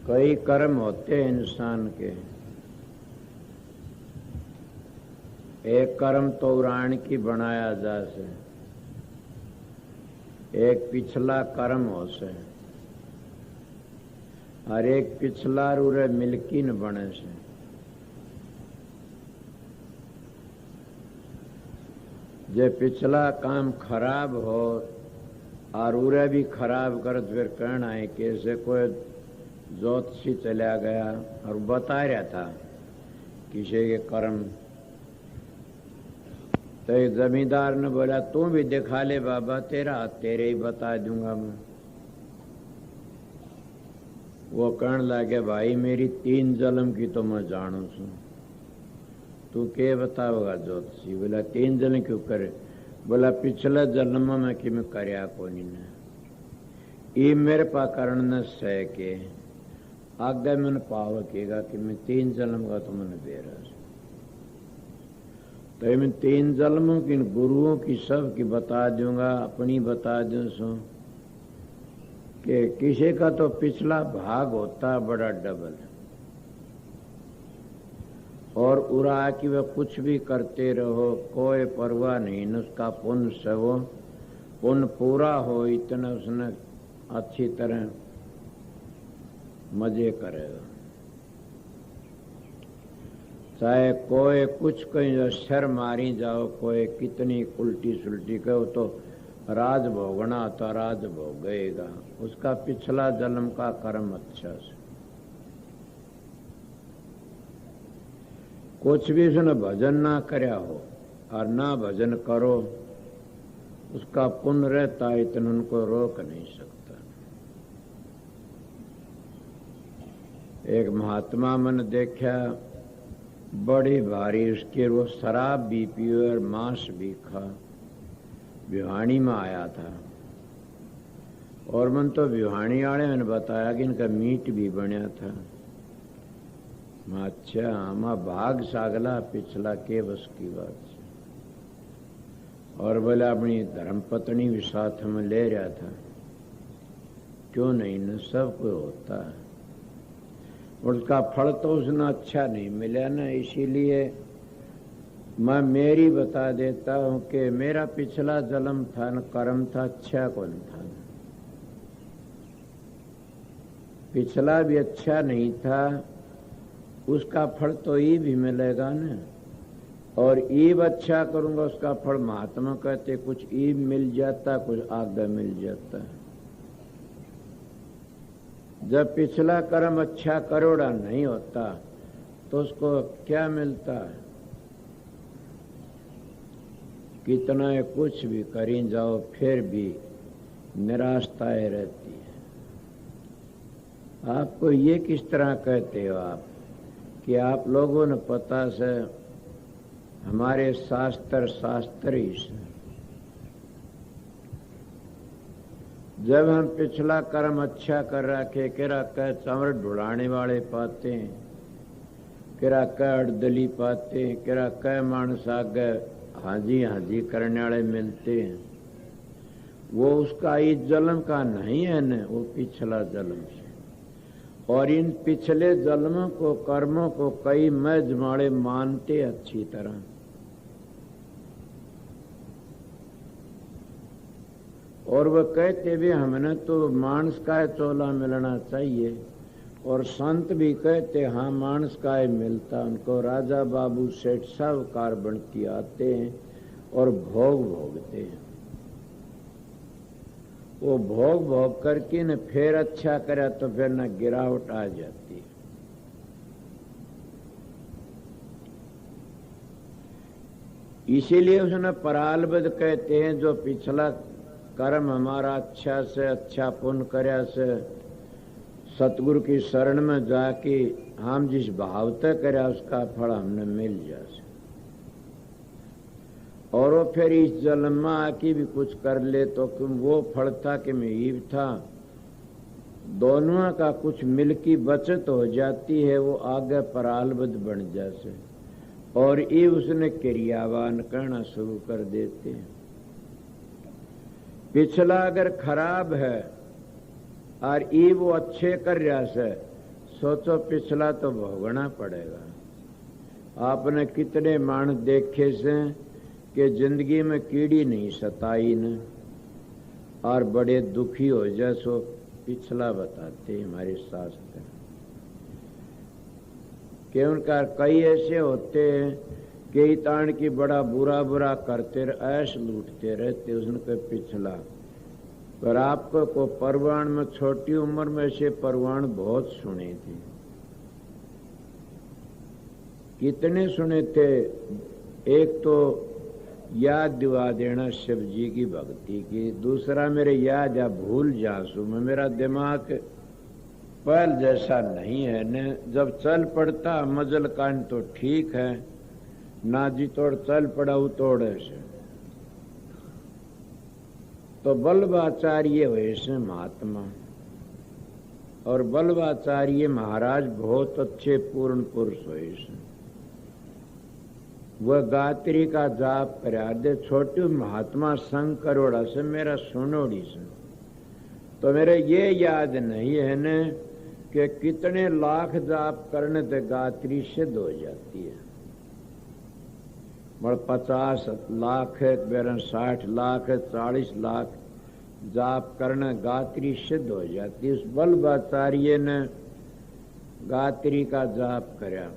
कई कर्म होते हैं इंसान के। एक कर्म तो उड़ान की बनाया जा से, एक पिछला कर्म हो से, और एक पिछला रूरे मिलकी न बने से। जे पिछला काम खराब हो और उरे भी खराब कर, फिर कहना है कि ऐसे कोई ज्योतिषी चला गया और बता रहा था किसी के कर्म। तो एक जमींदार ने बोला, तू भी दिखा ले बाबा, तेरा तेरे ही बता दूंगा मैं। वो कहने लगे, भाई मेरी 3 जन्म की तो मैं जानू छू, तू के बताओगा ज्योतिषी? बोला 3 जन्म क्यों करे? बोला पिछले जन्म में कि मैं करया कोनी ने, ये मेरे पा करण न सह के आगे मैंने पाव केगा कि मैं 3 जन्म का तो मैंने दे रहा। तो मैं 3 जन्मों की गुरुओं की सब की बता दूंगा, अपनी बता दूं सो कि किसी का तो पिछला भाग होता बड़ा डबल, और उड़ा कि वह कुछ भी करते रहो कोई परवाह नहीं, उसका पुण्य से वो पुण्य पूरा हो इतना उसने अच्छी तरह मजे करेगा। चाहे कोई कुछ कहीं शर मारी जाओ, कोई कितनी उल्टी सुल्टी कहो, तो राज भोगना तो राज भोगेगा, उसका पिछला जन्म का कर्म अच्छा से। कुछ भी उसने भजन ना करया हो और ना भजन करो, उसका पुण्य रहता, इतना उनको रोक नहीं सकता। एक महात्मा मन देखा, बड़ी भारी उसके, वो शराब भी पियो और मांस भी खा, भिवानी में आया था। और मन तो भिवानी वाले मैंने बताया कि इनका मीट भी बनया था। अच्छा, हमा भाग सागला पिछला के बस की बात से। और बोला अपनी धर्मपत्नी भी साथ में ले रहा था, क्यों नहीं न, सब कुछ होता है। उसका फल तो उसने अच्छा नहीं मिला ना, इसीलिए मैं मेरी बता देता हूं कि मेरा पिछला जन्म था न, कर्म था, अच्छा कौन था। पिछला भी अच्छा नहीं था, उसका फल तो ये भी मिलेगा ना। और ईब अच्छा करूंगा, उसका फल महात्मा कहते कुछ ईब मिल जाता, कुछ आगे मिल जाता। जब पिछला कर्म अच्छा करोड़ा नहीं होता तो उसको क्या मिलता है। कितना कुछ भी करी जाओ फिर भी निराशताएं रहती है। आपको ये किस तरह कहते हो आप कि आप लोगों ने पता से हमारे शास्त्र ही से जब हम पिछला कर्म अच्छा कर रखे, किरा कह चमड़ ढुलाने वाले पाते हैं, किरा कह अड़दली पाते हैं, किरा कह मानस आगे हाजी हाजी करने वाले मिलते हैं। वो उसका इस जन्म का नहीं है न, वो पिछला जन्म से। और इन पिछले जन्मों को, कर्मों को कई मजमाड़े मानते अच्छी तरह। और वह कहते भी हमने तो मानस का चोला मिलना चाहिए। और संत भी कहते हाँ मानस का मिलता। उनको राजा बाबू सेठ साहूकार बनती आते हैं और भोग भोगते हैं। वो भोग भोग करके न फिर अच्छा करे तो फिर न गिरावट आ जाती है। इसीलिए उसने परालबद्ध कहते हैं, जो पिछला कर्म हमारा अच्छा से अच्छा पुण्य कर्या से सतगुरु की शरण में जाके हम जिस भावते कर्या उसका फल हमने मिल जाए। और वो फिर इस जन्म में आके भी कुछ कर ले तो वो फल था कि मैं ईब था, दोनों का कुछ मिल की बचत हो जाती है। वो आगे परालबद्ध बन जाए और ये उसने क्रियावान करना शुरू कर देते हैं। पिछला अगर खराब है और ये वो अच्छे कर रहा से, सोचो पिछला तो भोगना पड़ेगा। आपने कितने मानस देखे से कि जिंदगी में कीड़ी नहीं सताई न और बड़े दुखी हो जाए, सो पिछला बताते हमारे शास्त्र कि उनका कई ऐसे होते हैं कि ताण की बड़ा बुरा बुरा करते ऐश लूटते रहते, उसने पिछला। पर आपको को परवान में छोटी उम्र में से परवान बहुत सुने थे। कितने सुने थे। एक तो याद दिवा देना शिव जी की भक्ति की, दूसरा मेरे याद या भूल जासू में मेरा दिमाग पहल जैसा नहीं है न। जब चल पड़ता मजल कान तो ठीक है, ना जी तोड़ चल पड़ा तोड़े से। तो बल्लभाचार्य हुए से महात्मा, और बल्लभाचार्य महाराज बहुत अच्छे पूर्ण पुरुष हुए से। वह गायत्री का जाप करा दे, छोटे महात्मा संग करोड़ा से मेरा सुनोड़ी से। तो मेरे ये याद नहीं है न कि कितने लाख जाप करने से गायत्री सिद्ध हो जाती है। 50 लाख है, 60 लाख है, 40 लाख जाप करना गायत्री सिद्ध हो जाती है। उस बल्लभाचार्य ने गायत्री का जाप करया,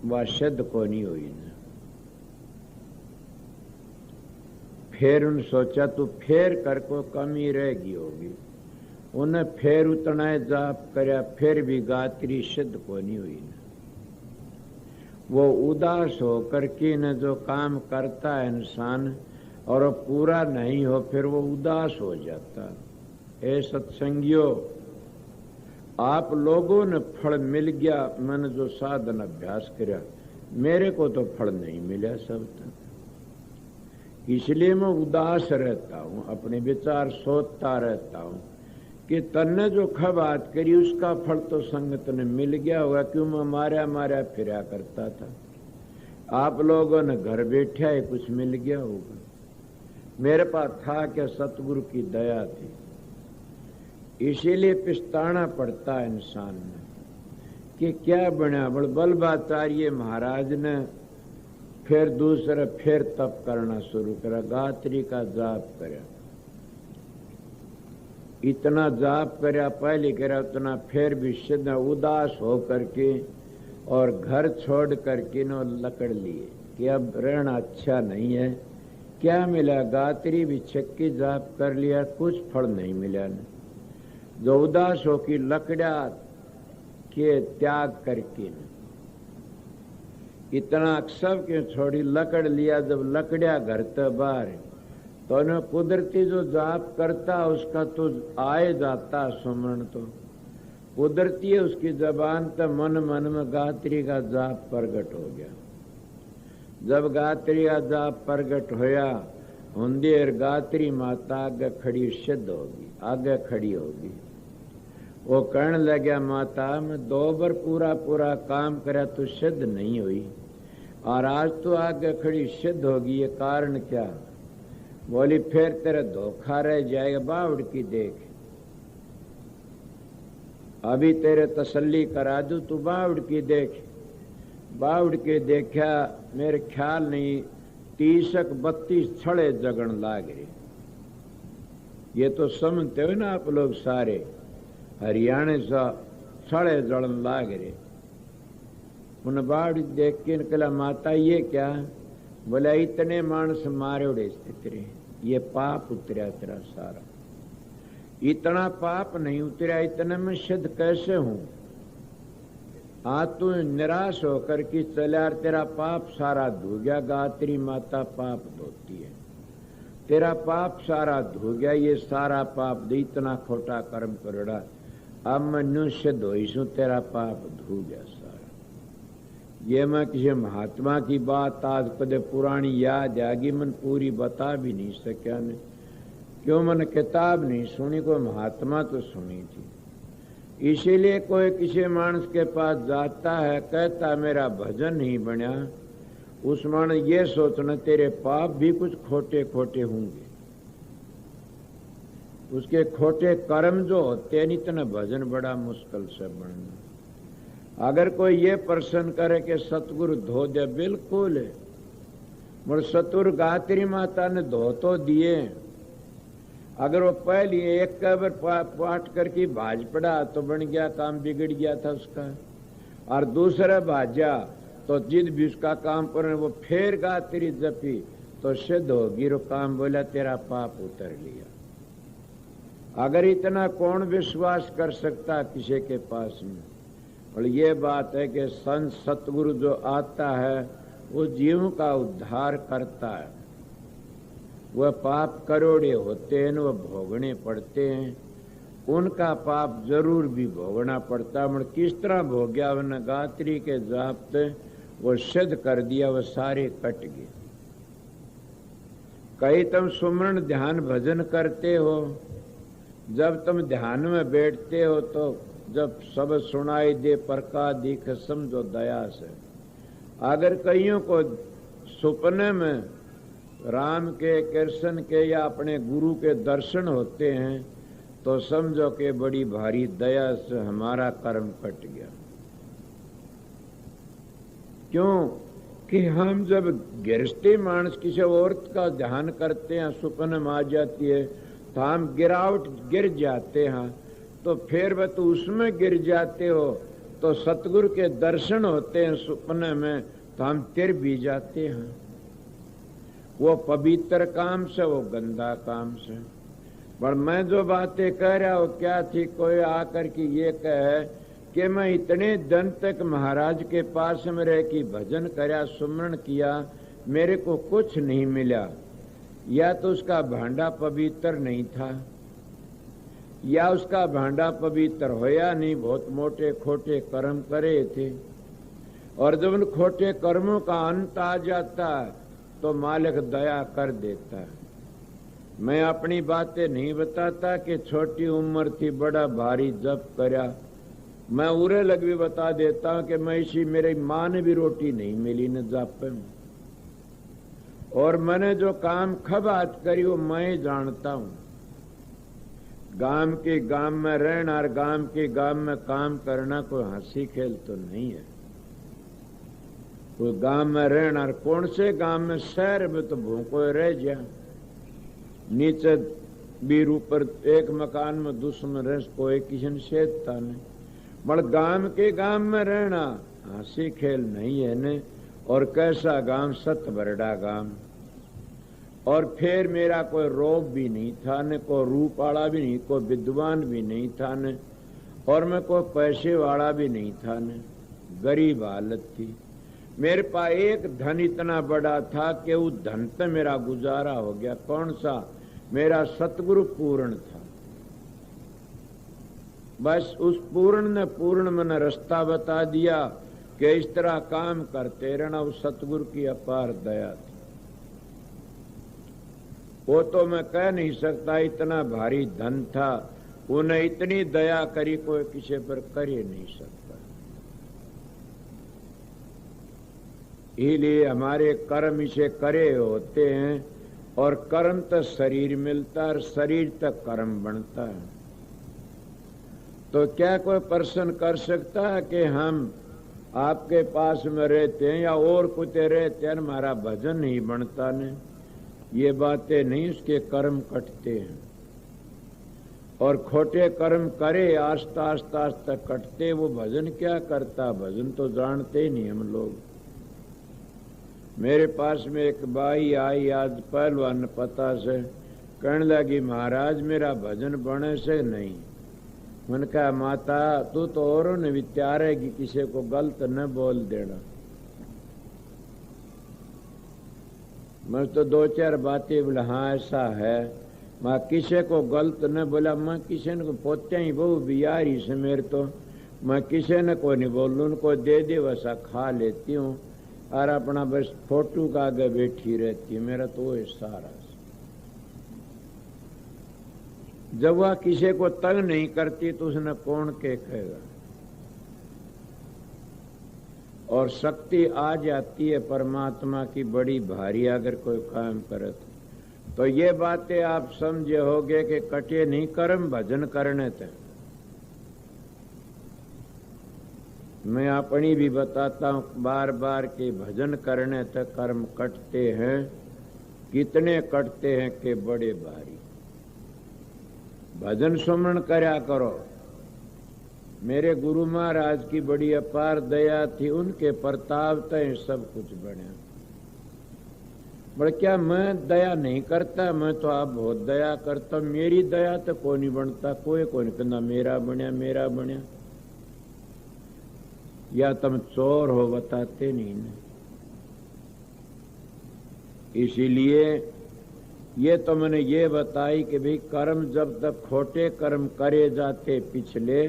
वह सिद्ध को नहीं हुई न। फिर उन सोचा तो फिर कर को कमी रहेगी होगी, उन्हें फिर उतना जाप करया, फिर भी गायत्री सिद्ध को नहीं हुई न। वो उदास होकर के न जो काम करता है इंसान और वो पूरा नहीं हो, फिर वो उदास हो जाता। ए सत्संगियों, आप लोगों ने फल मिल गया, मैंने जो साधन अभ्यास किया, मेरे को तो फल नहीं मिला सब तक। इसलिए मैं उदास रहता हूं, अपने विचार सोचता रहता हूं कि तन्ने जो बात करी उसका फल तो संगत ने मिल गया होगा, क्यों मैं मारा फिरा करता था। आप लोगों ने घर बैठे ही कुछ मिल गया होगा। मेरे पास था क्या, सतगुरु की दया थी। इसीलिए पछताना पड़ता है इंसान ने कि क्या बना। बल्लभाचार्य महाराज ने फिर दूसरा फिर तप करना शुरू करा, गायत्री का जाप करा। इतना जाप करा पहले करा उतना, फिर भी सिद्ध उदास होकर के और घर छोड़ करके न लकड़ लिए कि अब रहना अच्छा नहीं है। क्या मिला, गायत्री भी छक्की जाप कर लिया, कुछ फल नहीं मिला न। जो उदास हो की लकड़ा के त्याग करके न, इतना सब क्यों छोड़ी, लकड़ लिया। जब लकड़िया घर तो बाहर तो न कुदरती जो जाप करता उसका तो आए जाता सुमरण, तो कुदरती है उसकी जबान तो मन मन में गायत्री का जाप प्रगट हो गया। जब गायत्री का जाप प्रगट होया, हुंदेर गायत्री माता आगे खड़ी सिद्ध होगी, आगे खड़ी होगी। वो कहने लगा, माता मैं 2 बार पूरा काम करा तो सिद्ध नहीं हुई, और आज तो आगे खड़ी सिद्ध होगी, ये कारण क्या। बोली फिर तेरा धोखा रह जाएगा, बावड़ की देख, अभी तेरे तसल्ली करा दूं, तू बावड़ की देख। बावड़ के देखा, मेरे ख्याल नहीं 30-32 छड़े जगन लाग रहे। ये तो समझते हो ना आप लोग सारे, हरियाणा सा छड़े जड़न लाग रहे। उन बावड़ देख के निकला, माता ये क्या। बोला इतने मानस मारे उड़े स्थित रहे, ये पाप उतरा तेरा सारा। इतना पाप नहीं उतरा, इतने में सिद्ध कैसे हूं। आज तू निराश होकर कि चला, तेरा पाप सारा धो गया। गायत्री माता पाप धोती है, तेरा पाप सारा धो गया। ये सारा पाप दे, इतना खोटा कर्म करोड़ा, अब मैं न्यू सिद्ध होईसू, तेरा पाप धो गया सारा। ये मैं किसी महात्मा की बात आज कदे पुरानी याद आगी, मन पूरी बता भी नहीं सका ने, क्यों मैंने किताब नहीं सुनी, कोई महात्मा तो सुनी थी। इसीलिए कोई किसी मानस के पास जाता है, कहता मेरा भजन नहीं बना, उस मानस ये सोचना तेरे पाप भी कुछ खोटे खोटे होंगे, उसके खोटे कर्म जो होते हैं, इतना भजन बड़ा मुश्किल से बनना। अगर कोई ये प्रश्न करे कि सतगुरु धो दे, बिल्कुल मुझे सतगुरु गायत्री माता ने धो तो दिए। अगर वो पहले एक कबर पाठ करके भाज पड़ा तो बन गया, काम बिगड़ गया था उसका, और दूसरा भाजा तो जिद भी उसका काम पर वो फिर गायत्री जपी तो सिद्ध होगी, रो काम बोला तेरा पाप उतर लिया। अगर इतना कौन विश्वास कर सकता किसी के पास में। और ये बात है कि संत सतगुरु जो आता है वो जीव का उद्धार करता है। वह पाप करोड़े होते हैं, वह भोगने पड़ते हैं, उनका पाप जरूर भी भोगना पड़ता है। किस तरह भोग्या, वह गायत्री के जाप से वो सिद्ध कर दिया, वह सारे कट गए। कहीं तुम सुमरण ध्यान भजन करते हो, जब तुम ध्यान में बैठते हो तो जब सब सुनाई दे प्रकाश दिख, समझो दया से। अगर कईयों को सपने में राम के, कृष्ण के या अपने गुरु के दर्शन होते हैं तो समझो कि बड़ी भारी दया से हमारा कर्म कट गया। क्यों कि हम जब गृहस्थी मानस किसी औरत का ध्यान करते हैं, सपने में आ जाती है तो हम गिर जाते हैं, तो फिर वह तो उसमें गिर जाते हो, तो सतगुरु के दर्शन होते हैं सपने में तो हम तिर भी जाते हैं। वो पवित्र काम से, वो गंदा काम से। पर मैं जो बातें कह रहा हूँ क्या थी, कोई आकर के ये कहे कि मैं इतने दिन तक महाराज के पास में रह के भजन करया, सुमरण किया, मेरे को कुछ नहीं मिला, या तो उसका भांडा पवित्र नहीं था, या उसका भांडा पवित्र होया नहीं, बहुत मोटे खोटे कर्म करे थे, और जब उन खोटे कर्मों का अंत आ जाता तो मालिक दया कर देता है। मैं अपनी बातें नहीं बताता कि छोटी उम्र थी, बड़ा भारी जप करया, मैं उरे लग भी बता देता हूं कि मैं इसी मेरी माँ ने भी रोटी नहीं मिली न जप में, और मैंने जो काम खबात करी वो मैं जानता हूं। गांव के गांव में रहना और गांव के गांव में काम करना कोई हंसी खेल तो नहीं है। कोई गांव में रहना, और कौन से गांव में, शहर में तो भूखो रह जा, नीचे बीर ऊपर एक मकान में दुश्मन रह, कोई किसी ने सेधता नहीं। मगर गांव के गांव में रहना हंसी खेल नहीं है ने। और कैसा गांव, सत बरड़ा गांव। और फिर मेरा कोई रोब भी नहीं था ने, कोई रूप वाला भी नहीं, कोई विद्वान भी नहीं था ने, और मैं कोई पैसे वाला भी नहीं था ने, गरीब हालत थी। मेरे पास एक धन इतना बड़ा था कि उस धन पे मेरा गुजारा हो गया। कौन सा? मेरा सतगुरु पूर्ण था। बस उस पूर्ण ने पूर्ण मन रास्ता बता दिया कि इस तरह काम करते रहना। उस सतगुरु की अपार दया थी। वो तो मैं कह नहीं सकता, इतना भारी धन था, उन्हें इतनी दया करी कोई किसी पर कर ही नहीं सकता। इसलिए हमारे कर्म इसे करे होते हैं, और कर्म तक शरीर मिलता है, और शरीर तक कर्म बनता है। तो क्या कोई प्रश्न कर सकता है कि हम आपके पास में रहते हैं या और कुछ रहते हैं, हमारा भजन नहीं बनता ने? ये बातें नहीं, उसके कर्म कटते हैं। और खोटे कर्म करे आस्ता आस्ता आस्ता कटते। वो भजन क्या करता? भजन तो जानते ही नहीं हम लोग। मेरे पास में एक बाई आई आज पहलवान पता से, कहने लगी महाराज मेरा भजन बने से नहीं। मैंने कहा माता तू तो औरों ने विचार है कि किसी को गलत न बोल देना। मैं तो दो चार बातें बोला, हाँ ऐसा है, मैं किसी को गलत न बोला। मैं किसी ने पोते ही बहु बियारी से मेरे तो मैं किसी ने को नहीं बोलूँ, उनको दे दे वैसा खा लेती हूँ और अपना बस फोटो का आगे बैठी रहती है। मेरा तो वो सारा। जब वह किसी को तंग नहीं करती तो उसने कौन के कहेगा। और शक्ति आ जाती है परमात्मा की बड़ी भारी अगर कोई काम करे तो ये बातें आप समझे होगे कि कटे नहीं कर्म भजन करने थे। मैं अपनी भी बताता हूं बार बार कि भजन करने तक कर्म कटते हैं। कितने कटते हैं कि बड़े भारी। भजन सुमरण करया करो। मेरे गुरु महाराज की बड़ी अपार दया थी, उनके प्रताप तय सब कुछ बने। पर क्या मैं दया नहीं करता? मैं तो आप बहुत दया करता। मेरी दया तो कोई नहीं बनता। कोई नहीं कहना मेरा बनया मेरा बनया। या तुम चोर हो बताते नहीं ना। इसीलिए ये तो मैंने ये बताई कि भाई कर्म जब तक खोटे कर्म करे जाते पिछले,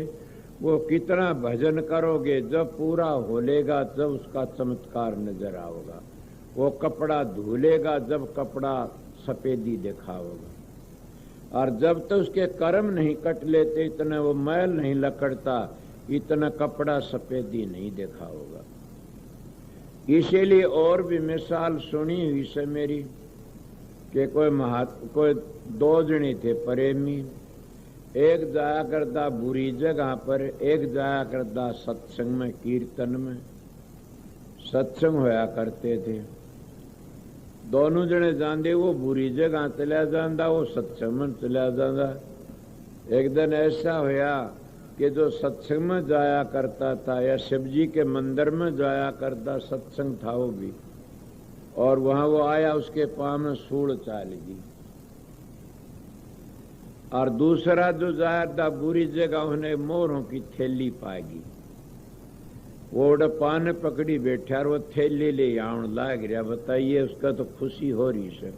वो कितना भजन करोगे, जब पूरा होलेगा जब उसका चमत्कार नजर आओगा। वो कपड़ा धुलेगा जब कपड़ा सफेदी दिखाओगा। और जब तक उसके कर्म नहीं कट लेते, इतने वो मैल नहीं लकड़ता, इतना कपड़ा सफेदी नहीं देखा होगा। इसीलिए और भी मिसाल सुनी हुई से मेरी कि कोई दो जने थे प्रेमी, एक जाया करता बुरी जगह पर, एक जाया करता सत्संग में, कीर्तन में। सत्संग होया करते थे। दोनों जने जाते, वो बुरी जगह चला जाता, वो सत्संग में चला जाता। एक दिन ऐसा होया कि जो सत्संग में जाया करता था या शिव जी के मंदिर में जाया करता, सत्संग था वो भी, और वहां वो आया, उसके पांव में सूड़ चाल गई। और दूसरा जो जाया था बुरी जगह, उन्हें मोरों की थैली पाएगी। वो पान पकड़ी बैठा और वो थैली ले आउन लाग रहा। बताइए, उसका तो खुशी हो रही से।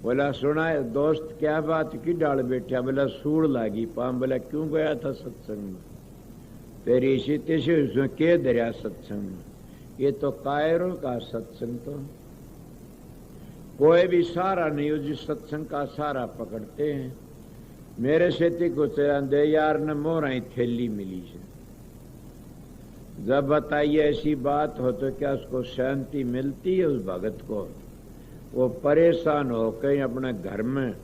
बोला सुना है दोस्त, क्या बात की डाल बैठा? बोला सूड़ लागी पाम। बोला क्यों गया था सत्संग में? तेरी इसी तेजी उसमें के दरिया सत्संग में? ये तो कायरों का सत्संग, तो कोई भी सहारा नहीं हो जिस सत्संग का सहारा पकड़ते हैं। मेरे सेती को तेरा दे यार न मोरा ही थैली मिली से। जब बताइए ऐसी बात हो तो क्या उसको शांति मिलती है? उस भगत को वो परेशान हो कहीं अपने घर में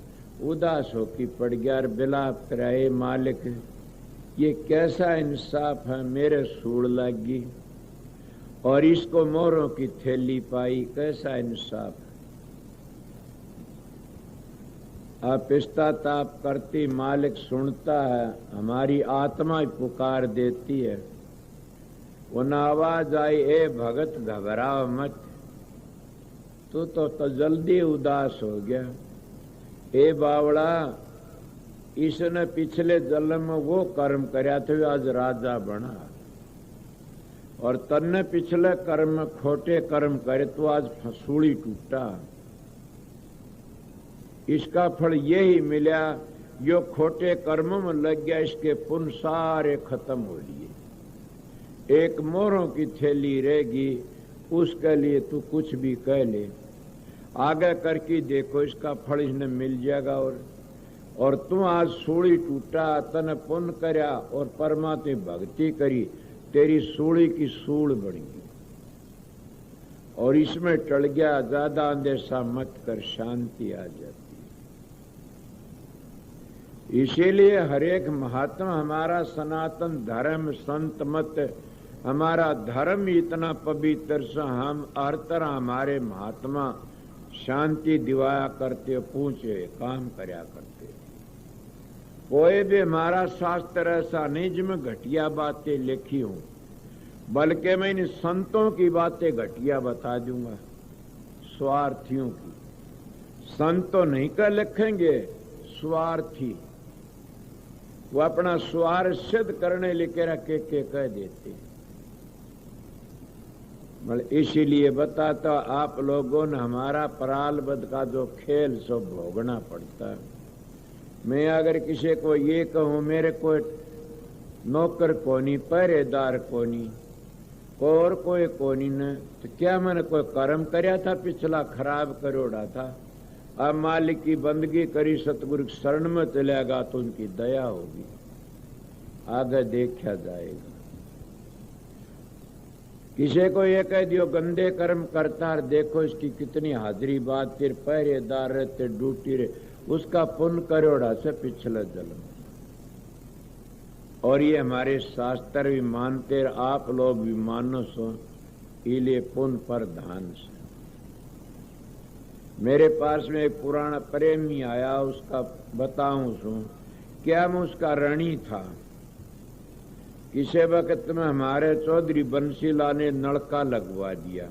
उदास हो कि पड़ गया और बिलाप कराए, मालिक ये कैसा इंसाफ है, मेरे सूड़ लगी और इसको मोरों की थैली पाई, कैसा इंसाफ है। आप पश्चाताप करती, मालिक सुनता है, हमारी आत्मा पुकार देती है। वो न आवाज आई, ए भगत घबराओ मत, तू तो जल्दी उदास हो गया। ए बावड़ा, इसने पिछले जन्म में वो कर्म करया थे, आज राजा बना, और तन्ने पिछले कर्म खोटे कर्म करे तो आज फसूड़ी टूटा। इसका फल यही मिला, यो खोटे कर्मों में लग गया, इसके पुण्य सारे खत्म हो लिए। एक मोरों की थैली रहेगी, उसके लिए तू कुछ भी कह ले, आगे करके देखो इसका फल इसने मिल जाएगा। और तू आज सूड़ी टूटा, तने पुण्य करया और परमात्मा भक्ति करी, तेरी सूड़ी की सूड़ बन गई और इसमें टल गया। ज्यादा अंदेशा मत कर, शांति आ जाती। इसीलिए हरेक महात्मा, हमारा सनातन धर्म संत मत, हमारा धर्म इतना पवित्र से हम हर तरह हमारे महात्मा शांति दिवाया करते, पूछे काम करया करते। कोई भी हमारा शास्त्र ऐसा नहीं जिसमें घटिया बातें लिखी हूं, बल्कि मैं इन संतों की बातें घटिया बता दूंगा, स्वार्थियों की। संत तो नहीं कर लिखेंगे, स्वार्थी, वो अपना स्वार्थ सिद्ध करने लेके रखे के कह देते। इसीलिए बताता आप लोगों ने हमारा परालबद्ध का जो खेल सो भोगना पड़ता है। मैं अगर किसी को ये कहूं मेरे को नौकर कोनी, पहरेदार कोनी, और कोई कोनी न, तो क्या मैंने कोई कर्म करया था पिछला खराब करोड़ा था? अब मालिक की बंदगी करी, सतगुरु शरण में चलेगा तो उनकी दया होगी, आगे देखा जाएगा। किसी को ये कह दियो गंदे कर्म करता है, देखो इसकी कितनी हाजिरी बात, फिर पहरेदार रहते ड्यूटी रहे, उसका पुण्य करोड़ा से पिछला जन्म। और ये हमारे शास्त्र भी मानते, आप लोग भी मानो सो, इलिए पुण्य पर ध्यान से। मेरे पास में एक पुराना प्रेमी आया, उसका बताऊं सो क्या मैं उसका ऋणी था। किसी वक्त में हमारे चौधरी बंसीलाल ने नलका लगवा दिया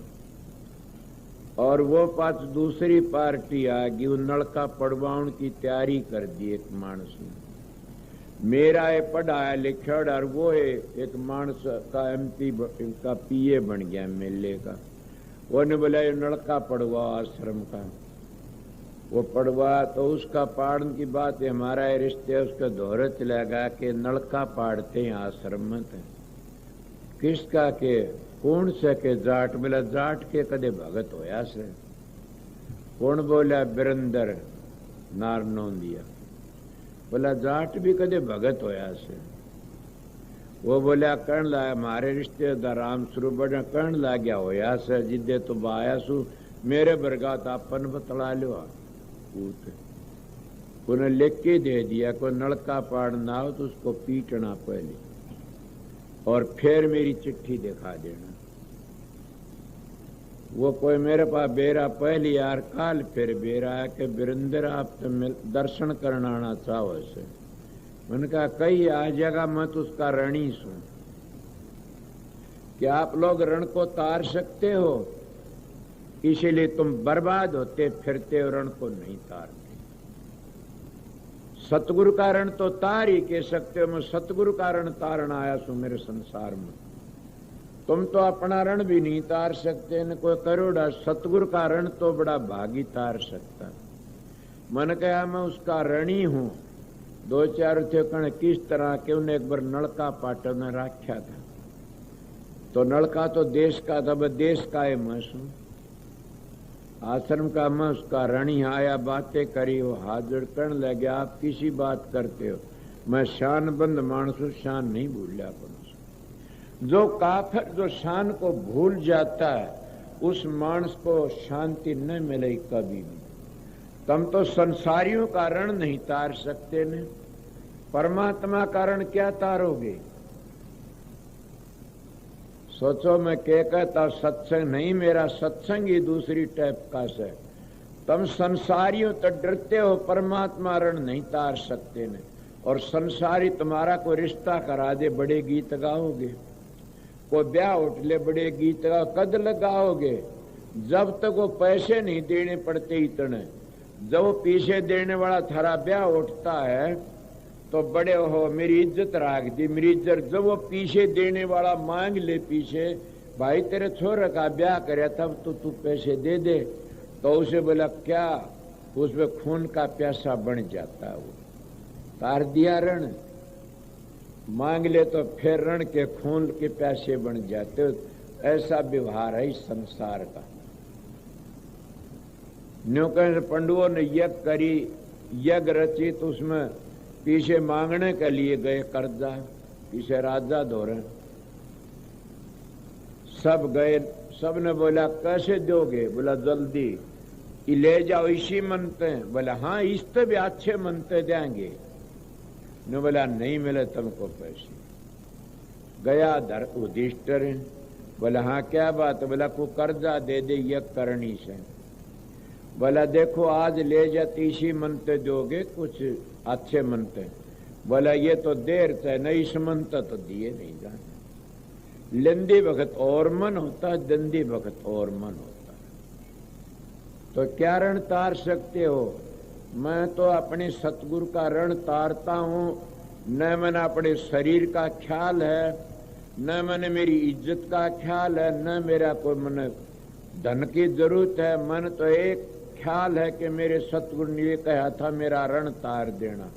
और वो पास दूसरी पार्टी आ गई, वो नलका पड़वाउन की तैयारी कर दी एक मानस ने। मेरा ये पढ़ाया लिखा और वो एक मानस का MP का PA बन गया मेले का। वो ने बोला ये नलका पड़वा आश्रम का, वो पड़वा तो उसका पाड़न की बात है, हमारा ये रिश्ते उसका दोहरत लगा कि नलका पाड़ते हैं आश्रम में। किसका के कौन से के जाट? बोला जाट के कदे भगत होया से। कौन बोला? बिरंदर नारनौंदिया। बोला जाट भी कदे भगत होया से। वो बोला कर्ण लाया, हमारे रिश्तेदार राम स्वरूप बड़ा कर्ण ला गया होया से, जिदे तो बाया सु मेरे बरगात आपन बतला लो। उन्हें लिख के दे दिया, कोई नलका पाड़ना हो तो उसको पीटना पहले और फिर मेरी चिट्ठी दिखा देना। वो कोई मेरे पास बेरा पहली यार काल फिर बेरा है कि बिरंदर आप तो दर्शन करना आना चाहो ऐसे। मैंने कहा कई आ जाएगा, मैं तो उसका ऋणी सुन। क्या आप लोग ऋण को तार सकते हो? इसीलिए तुम बर्बाद होते फिरते हो, ऋण को नहीं तारते। सतगुरु का ऋण तो तार ही कह सकते हो, मैं सतगुरु का ऋण तारण आया सू मेरे संसार में। तुम तो अपना ऋण भी नहीं तार सकते, न कोई करोड़ा। सतगुरु का ऋण तो बड़ा भागी तार सकता। मन कहा मैं उसका ऋणी हूं। दो चार थे कण किस तरह के, उन्हें एक बार नलका पाटन में रखा था, तो नलका तो देश का था, देश का है मैं सू आश्रम का, मैं उसका ऋणी। आया बातें करी, वो हाथ जोड़कर लग गया, आप किसी बात करते हो, मैं शान बंद मानसू, शान नहीं भूलिया करो। जो काफिर जो शान को भूल जाता है उस मानस को शांति न मिले कभी भी। तुम तो संसारियों का ऋण नहीं तार सकते ने, परमात्मा का ऋण क्या तारोगे? सोचो, मैं क्या कहता, सत्संग नहीं, मेरा सत्संग ही दूसरी टाइप का से। तुम संसारियों तो डरते हो, परमात्मा ऋण नहीं तार सकते ने। और संसारी तुम्हारा कोई रिश्ता करा दे, बड़े गीत गाओगे, कोई ब्याह उठ ले, बड़े गीत गाओ, कद लगाओगे? जब तक वो पैसे नहीं देने पड़ते इतने। जब वो पीछे देने वाला थारा ब्याह उठता है तो बड़े हो, मेरी इज्जत राख दी, मेरी इज्जत। जब वो पीछे देने वाला मांग ले पीछे, भाई तेरे छोरे का ब्याह करे तब तो तू पैसे दे दे, तो उसे बोला क्या, उसमें खून का प्यासा बन जाता है। वो तार दिया ऋण, मांग ले तो फिर ऋण के खून के प्यासे बन जाते। ऐसा व्यवहार है इस संसार का। न्यू कह पंडुओं ने यज्ञ करी, यज्ञ रची, तो उसमें पीछे मांगने के लिए गए कर्जा, पीछे राजा दौरे, सब गए, सब ने बोला कैसे दोगे? बोला जल्दी ले जाओ, इसी मनते। बोला हाँ, इस तो भी अच्छे मनते देंगे। ने बोला नहीं मिले तुमको पैसे। गया युधिष्ठिर, बोला हाँ क्या बात? बोला को कर्जा दे दे यज्ञ करनी से। बोला देखो आज ले जाती इसी मनते दोगे, कुछ अच्छे मनते। बोला ये तो देर से नहीं, इस मनता तो दिए नहीं जाने। लेंदी वक्त और मन होता, दंदी वक्त और मन होता। तो क्या ऋण तार सकते हो? मैं तो अपने सतगुरु का ऋण तारता हूं। न मैंने अपने शरीर का ख्याल है, न मैंने मेरी इज्जत का ख्याल है, न मेरा कोई मन धन की जरूरत है। मन तो एक ख्याल है कि मेरे सतगुरु ने कहा था मेरा ऋण तार देना।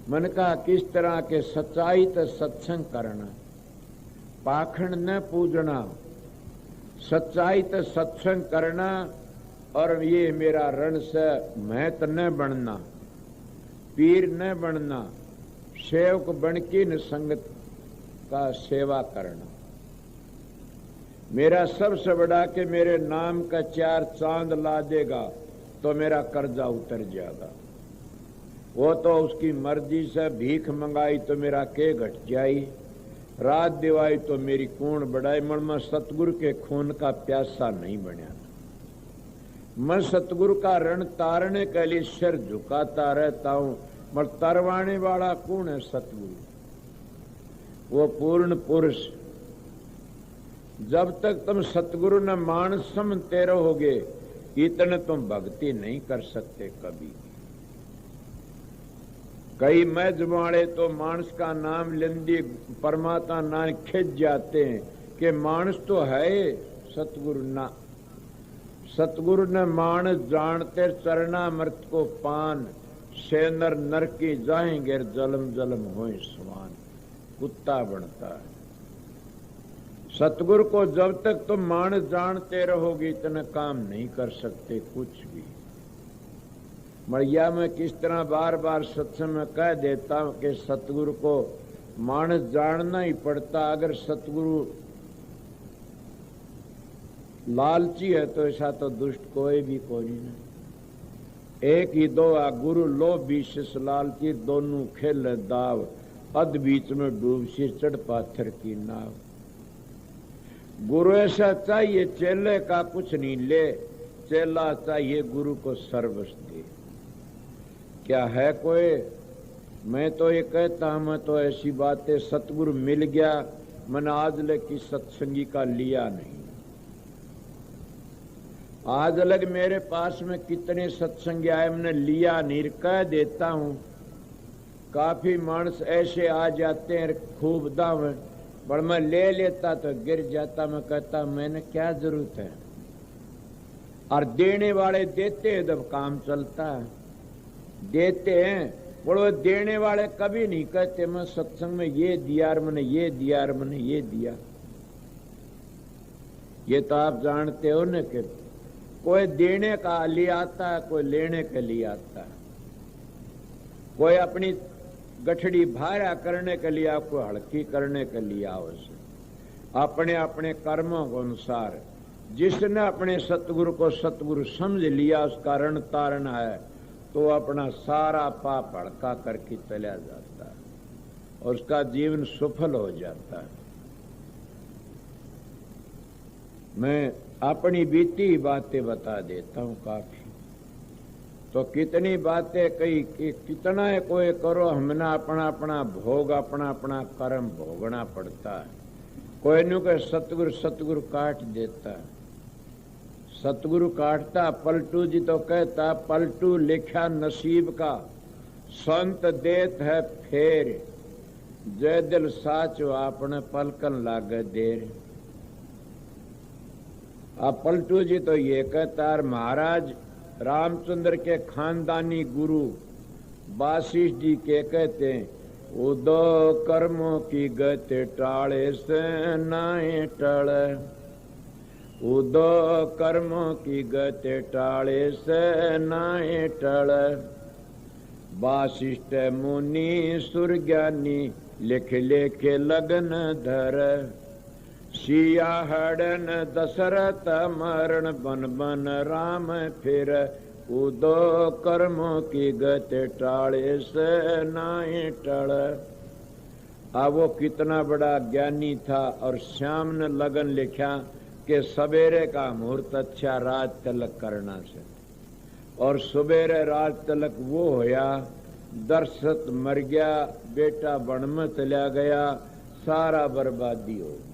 मन का किस तरह के सच्चाई तो सत्संग करना, पाखंड न पूजना, सच्चाई तो सत्संग करना। और ये मेरा ऋण से महत न बनना, पीर न बनना, सेवक बन की न संगत का सेवा करना। मेरा सबसे बड़ा कि मेरे नाम का 4 चांद ला देगा तो मेरा कर्जा उतर जाएगा। वो तो उसकी मर्जी से भीख मंगाई तो मेरा के घट जाई, रात दिवाई तो मेरी कूण बढ़ाई। मन में सतगुरु के खून का प्यासा नहीं बना। मैं सतगुरु का ऋण तारने के लिए सिर झुकाता रहता हूं, मगर तरवाने वाला कौन है? सतगुरु, वो पूर्ण पुरुष। जब तक तुम सतगुरु न मानस समझते रहोगे, इतने तुम भक्ति नहीं कर सकते कभी। कई मैजवाड़े तो मानस का नाम लेंदी परमात्मा नाम खिंच जाते हैं कि मानस तो है सतगुरु ना। सतगुरु ने मानस जानते चरणामृत को पान, से नर नर की जाएंगे जलम जलम होए स्वान। कुत्ता बनता है। सतगुरु को जब तक तुम मानस जानते रहोगे इतना काम नहीं कर सकते कुछ भी। मड़िया में किस तरह बार बार सत्संग में कह देता हूं कि सतगुरु को मानस जानना ही पड़ता। अगर सतगुरु लालची है तो ऐसा तो दुष्ट कोई भी कोई नहीं। एक ही दो गुरु लो बीस लालची, दोनों खेल दाव, अध बीच में डूब सी चढ़ पाथर की नाव। गुरु ऐसा चाहिए चेले का कुछ नहीं ले, चेला चाहिए गुरु को सर्वस्व दे। क्या है कोई? मैं तो ये कहता हूं, मैं तो ऐसी बातें सतगुरु मिल गया, मैंने आज लग की सत्संगी का लिया नहीं। आज अलग मेरे पास में कितने सत्संग आए, मैंने लिया नहीं। कह देता हूं काफी मानस ऐसे आ जाते हैं खूब दाम, पर मैं ले लेता तो गिर जाता। मैं कहता मैंने क्या जरूरत है, और देने वाले देते हैं जब काम चलता है, देते हैं। और वो देने वाले कभी नहीं कहते मैं सत्संग में ये दिया और मैंने ये दिया और मैंने ये दिया। ये तो आप जानते हो न कि कोई देने का लिए आता है, कोई लेने के लिए आता है। कोई अपनी गठड़ी भारा करने के लिए, कोई हल्की करने के लिए आओ। अपने अपने कर्मों के अनुसार जिसने अपने सतगुरु को सतगुरु समझ लिया उसका ऋण तारण है, तो अपना सारा पाप हड़का करके चला जाता है और उसका जीवन सफल हो जाता है। मैं अपनी बीती बातें बता देता हूँ काफी। तो कितनी बातें कही कि कितना है कोई करो, हमने अपना अपना भोग अपना अपना कर्म भोगना पड़ता है। कोई नु के सतगुरु सतगुरु काट देता है, सतगुरु काटता। पलटू जी तो कहता पलटू लिखा नसीब का, संत देत है फेर, जय दिल साचो आपने पलकन लागे देर। अब पलटू जी तो ये कहता महाराज रामचंद्र के खानदानी गुरु वासिष्ठ जी के कहते हैं उदो कर्मों की गति टाले से नाए टले, उदो कर्मों की गति टाले से नाए टले। वासिष्ठ मुनि सुरज्ञानी लिख लिख लगन धर, सिया हड़न दशरथ मरण बन बन राम फिर, उदो कर्मों की गति टाले से नाए टल। अब वो कितना बड़ा ज्ञानी था और श्याम ने लगन लिखा कि सवेरे का मुहूर्त अच्छा राज तिलक करना से, और सवेरे राज तिलक वो होया, दशरथ मर गया, बेटा वन में चला गया, सारा बर्बादी हो गई।